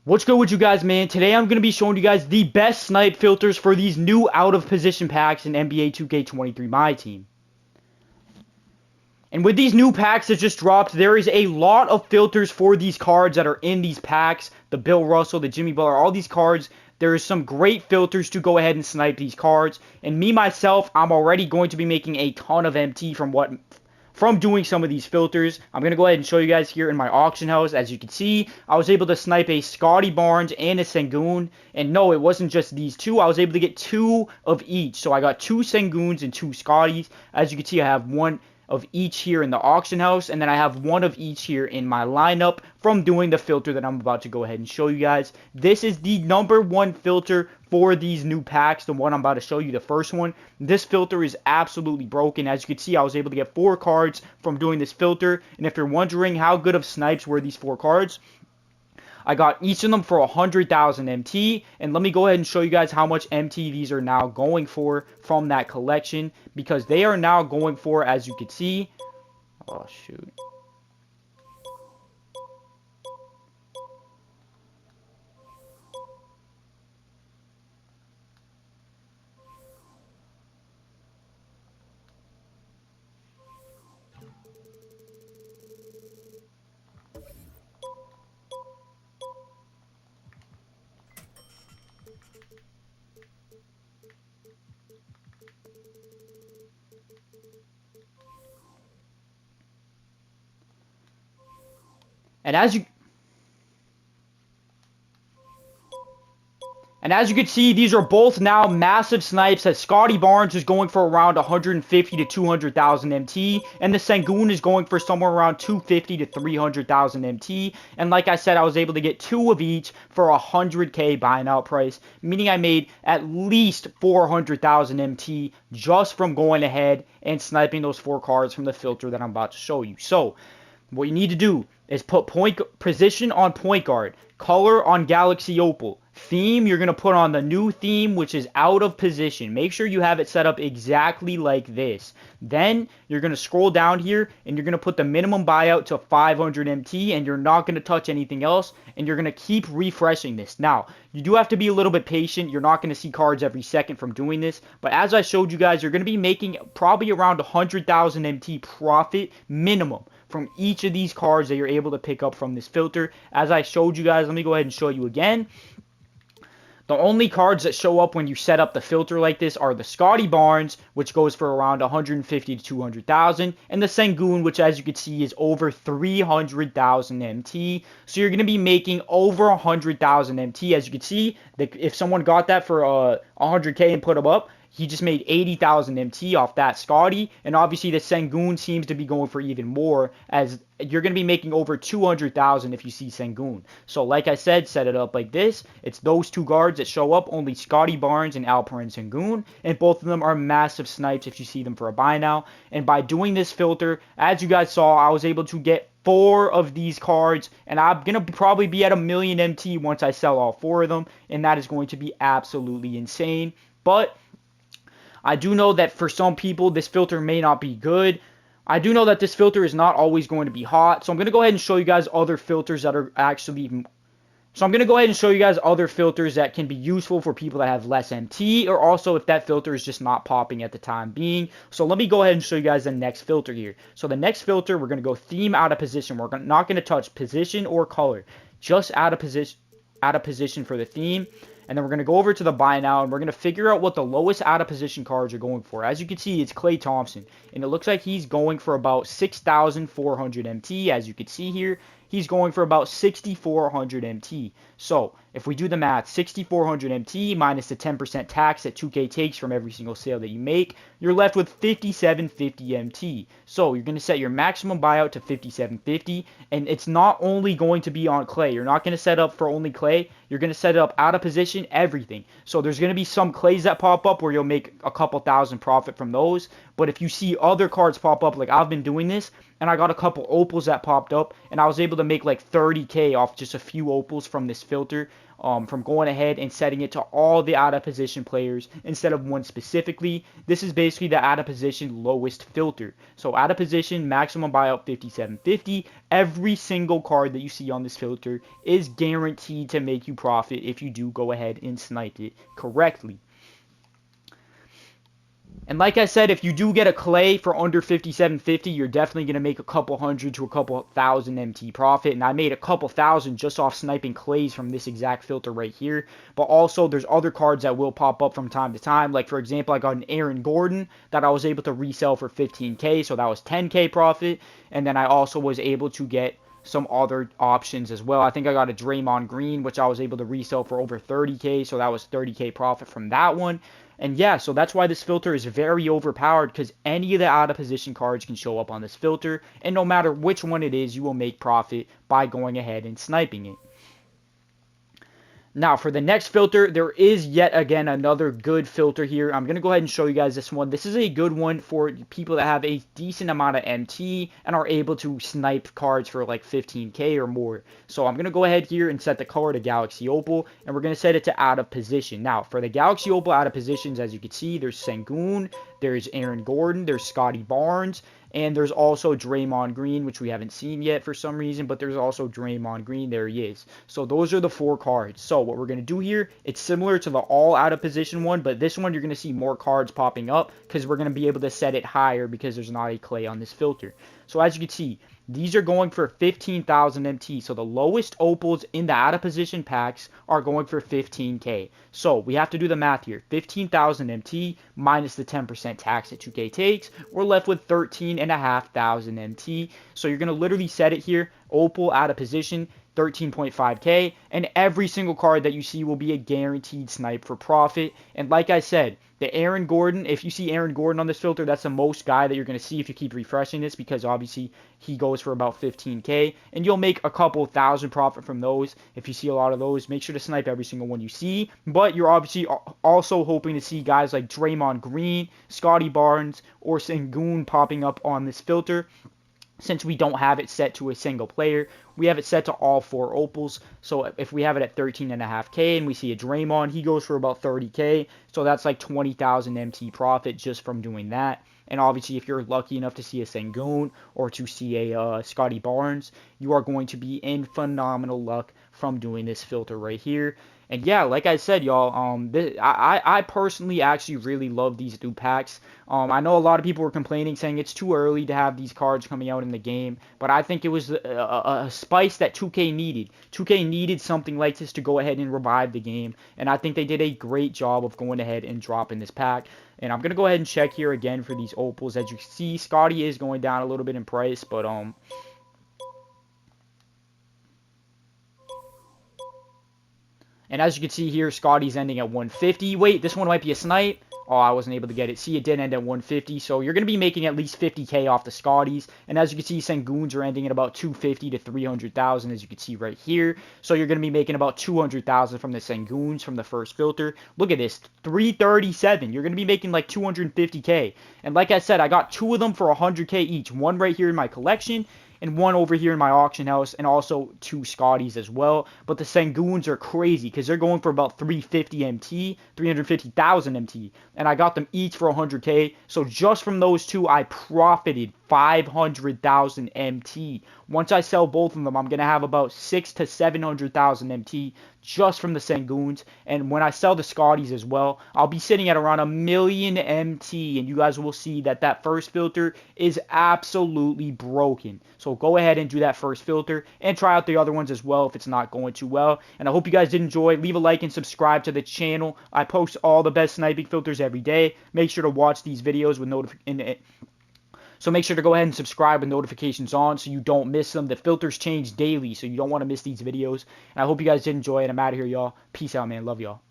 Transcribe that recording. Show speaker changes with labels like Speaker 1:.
Speaker 1: What's good with you guys, man? Today I'm going to be showing you guys the best snipe filters for these new out of position packs in NBA 2K23 My Team. And with these new packs that just dropped, there is a lot of filters for these cards that are in these packs. The Bill Russell, the Jimmy Butler, all these cards. There is some great filters to go ahead and snipe these cards. And me, myself, I'm already going to be making a ton of MT from doing some of these filters. I'm going to go ahead and show you guys here in my auction house. As you can see, I was able to snipe a Scottie Barnes and a Sengun. And no, it wasn't just these two. I was able to get two of each. So I got two Senguns and two Scotties. As you can see, I have one of each here in the auction house, and then I have one of each here in my lineup from doing the filter that I'm about to go ahead and show you guys. This is the #1 filter for these new packs, the one I'm about to show you, the first one. This filter is absolutely broken. As you can see, I was able to get 4 cards from doing this filter, and if you're wondering how good of snipes were these 4 cards, I got each of them for 100,000 MT, and let me go ahead and show you guys how much MT these are now going for from that collection, because they are now going for, as you can see, oh shoot, and as you can see, these are both now massive snipes. That Scottie Barnes is going for around 150 to 200,000 MT, and the Sengun is going for somewhere around 250 to 300,000 MT. And like I said, I was able to get 2 of each for 100k buy now price, meaning I made at least 400,000 MT just from going ahead and sniping those 4 cards from the filter that I'm about to show you. So what you need to do is put position on point guard, color on Galaxy Opal, theme you're going to put on the new theme, which is out of position. Make sure you have it set up exactly like this. Then you're going to scroll down here and you're going to put the minimum buyout to 500 MT, and you're not going to touch anything else, and you're going to keep refreshing this. Now, you do have to be a little bit patient. You're not going to see cards every second from doing this, but as I showed you guys, you're going to be making probably around 100,000 MT profit minimum from each of these cards that you're able to pick up from this filter. As I showed you guys, let me go ahead and show you again. The only cards that show up when you set up the filter like this are the Scottie Barnes, which goes for around 150 to 200,000, and the Sengun, which as you can see is over 300,000 MT. So you're going to be making over 100,000 MT. As you can see, if someone got that for 100k and put them up, he just made 80,000 MT off that Scottie, and obviously the Sengun seems to be going for even more, as you're going to be making over 200,000 if you see Sengun. So like I said, set it up like this. It's those 2 guards that show up, only Scottie Barnes and Alperen Sengun, and both of them are massive snipes if you see them for a buy now. And by doing this filter, as you guys saw, I was able to get 4 of these cards, and I'm going to probably be at 1,000,000 MT once I sell all 4 of them, and that is going to be absolutely insane. But I do know that for some people, this filter may not be good. I do know that this filter is not always going to be hot. So I'm going to go ahead and show you guys other filters that are actually... So I'm going to go ahead and show you guys other filters that can be useful for people that have less MT, or also if that filter is just not popping at the time being. So let me go ahead and show you guys the next filter here. So the next filter, we're going to go theme out of position. We're not going to touch position or color, just out of position for the theme. And then we're going to go over to the buy now, and we're going to figure out what the lowest out of position cards are going for. As you can see, it's Klay Thompson, and it looks like he's going for about 6,400 MT. As you can see here, he's going for about 6,400 MT. So if we do the math, 6,400 MT minus the 10% tax that 2K takes from every single sale that you make, you're left with 5,750 MT. So you're going to set your maximum buyout to 5,750, and it's not only going to be on Klay. You're not going to set up for only Klay. You're going to set it up out of position, everything. So there's going to be some Klays that pop up where you'll make a couple thousand profit from those. But if you see other cards pop up, like I've been doing this, and I got a couple opals that popped up, and I was able to make like 30K off just a few opals from this filter, from going ahead and setting it to all the out of position players instead of one specifically. This is basically the out of position lowest filter. So out of position, maximum buyout 5750. Every single card that you see on this filter is guaranteed to make you profit if you do go ahead and snipe it correctly. And like I said, if you do get a clay for under 5750, you're definitely going to make a couple hundred to a couple thousand MT profit. And I made a couple thousand just off sniping clays from this exact filter right here. But also, there's other cards that will pop up from time to time. Like, for example, I got an Aaron Gordon that I was able to resell for 15K. So that was 10K profit. And then I also was able to get some other options as well. I think I got a Draymond Green, which I was able to resell for over 30K. So that was 30K profit from that one. And yeah, so that's why this filter is very overpowered, because any of the out of position cards can show up on this filter, and no matter which one it is, you will make profit by going ahead and sniping it. Now, for the next filter, there is yet again another good filter here. I'm going to go ahead and show you guys this one. This is a good one for people that have a decent amount of MT and are able to snipe cards for like 15K or more. So I'm going to go ahead here and set the color to Galaxy Opal, and we're going to set it to out of position. Now, for the Galaxy Opal out of positions, as you can see, there's Sengun, there's Aaron Gordon, there's Scottie Barnes, and there's also Draymond Green, which we haven't seen yet for some reason, but there's also Draymond Green. There he is. So those are the 4 cards. So what we're going to do here, it's similar to the all out of position one, but this one you're going to see more cards popping up because we're going to be able to set it higher because there's not a clay on this filter. So as you can see, these are going for 15,000 MT. So the lowest opals in the out of position packs are going for 15K. So we have to do the math here. 15,000 MT minus the 10% tax that 2K takes. We're left with 13,500 MT. So you're going to literally set it here. Opal out of position, 13.5K. And every single card that you see will be a guaranteed snipe for profit. And like I said, the Aaron Gordon, if you see Aaron Gordon on this filter, that's the most guy that you're going to see if you keep refreshing this, because obviously he goes for about 15K, and you'll make a couple thousand profit from those. If you see a lot of those, make sure to snipe every single one you see, but you're obviously also hoping to see guys like Draymond Green, Scottie Barnes, or Sengun popping up on this filter. Since we don't have it set to a single player, we have it set to all 4 opals. So if we have it at 13.5K and we see a Draymond, he goes for about 30K. So that's like 20,000 MT profit just from doing that. And obviously, if you're lucky enough to see a Sengun or to see a Scottie Barnes, you are going to be in phenomenal luck from doing this filter right here. And yeah, like I said, y'all, I personally actually really love these new packs. I know a lot of people were complaining, saying it's too early to have these cards coming out in the game, but I think it was a spice that 2K needed. 2K needed something like this to go ahead and revive the game, and I think they did a great job of going ahead and dropping this pack. And I'm going to go ahead and check here again for these opals. As you see, Scottie is going down a little bit in price, but and as you can see here, Scottie's ending at 150. Wait, this one might be a snipe. Oh, I wasn't able to get it. See, it did end at 150. So you're going to be making at least 50K off the Scotties. And as you can see, Senguns are ending at about 250 to 300,000, as you can see right here. So you're going to be making about 200,000 from the Senguns from the first filter. Look at this, 337. You're going to be making like 250K. And like I said, I got 2 of them for 100K each. One right here in my collection, and one over here in my auction house, and also 2 Scotties as well. But the Senguns are crazy because they're going for about 350 MT, 350,000 MT, and I got them each for 100K. So just from those 2, I profited 500,000 MT. Once I sell both of them, I'm gonna have about 600,000 to 700,000 MT just from the Senguns. And when I sell the Scotties as well, I'll be sitting at around 1,000,000 MT, and you guys will see that that first filter is absolutely broken. So go ahead and do that first filter and try out the other ones as well if it's not going too well. And I hope you guys did enjoy. Leave a like and subscribe to the channel. I post all the best sniping filters every day. Make sure to watch these videos with notifications. So make sure to go ahead and subscribe with notifications on so you don't miss them. The filters change daily, so you don't want to miss these videos. And I hope you guys did enjoy it. I'm out of here, y'all. Peace out, man. Love y'all.